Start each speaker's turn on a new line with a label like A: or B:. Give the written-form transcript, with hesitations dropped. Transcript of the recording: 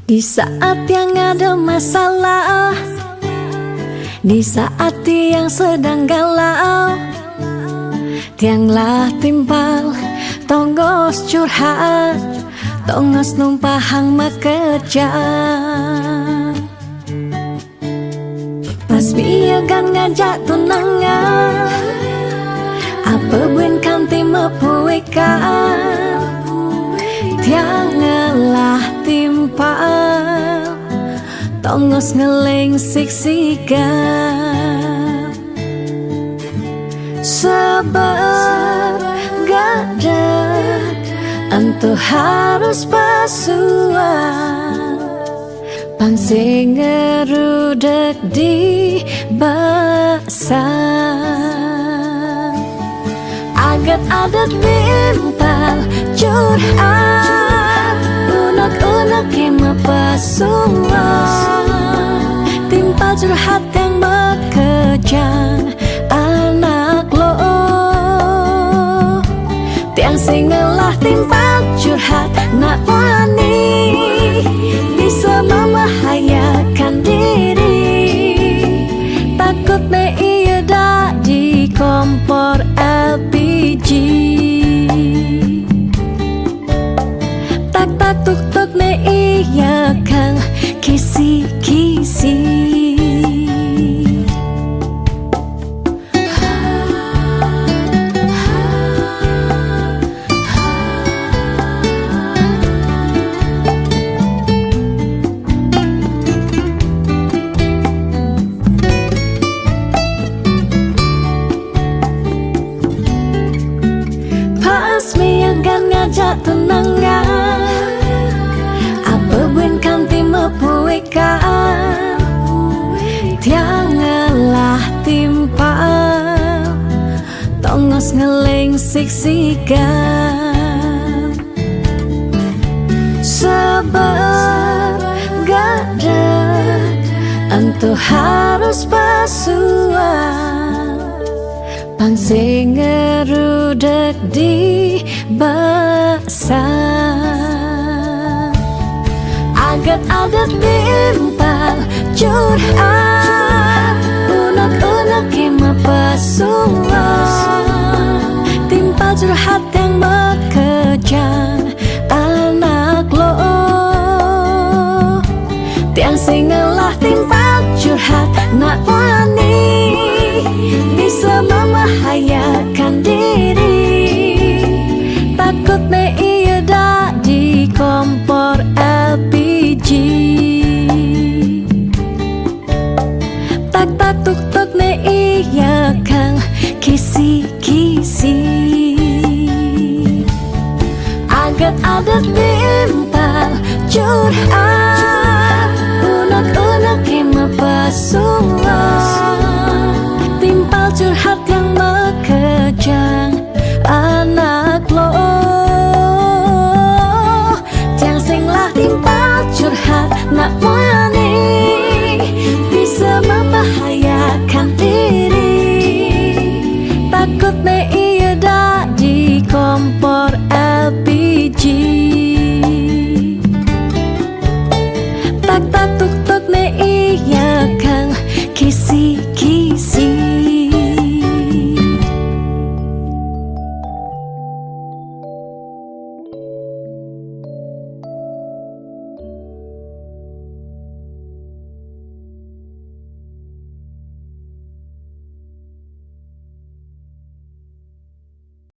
A: Di saat yang ada masalah, di saat yang sedang galau, tianglah timpal, tongos curhat, tongos numpahang makejang. Pas biagan ngajak tunangan, apa buen kanti mepuikan, tiangalah timpal, tongos ngeleng siksikan. Sabar gadat, entu harus pasuan, pangsing ngerudek di basah. Agat-adat bimpal curhat, unek-unek kema pasuan, timpal curhat yang bekejang anak lo. Tiang singelah timpal curhat nak wani, bisa membahayakan diri. Takut ne iya dak di kompor LPG. Tak tuk tuk ne iya kang kisi-kisi. Ngajak tunangan, apa buen kanti mepuikan, tiangalah timpal, tongos ngeleng siksikan. Sabar gadat, entu harus pasuan, pangsing ngerudek di basah. Agat-agat bimpal curhat, unek-unek kema pasuan, timpal curhat yang bekejang anak lo. Tiang singelah timpal curhat nak wani, bisa membahayakan diri. Takut ne iya dak di kompor LPG. Tak tuk tuk ne iya kang kisi-kisi. Agat-agat bimpal curhat, unek-unek kema pasuan, timpal curhat yang bekejang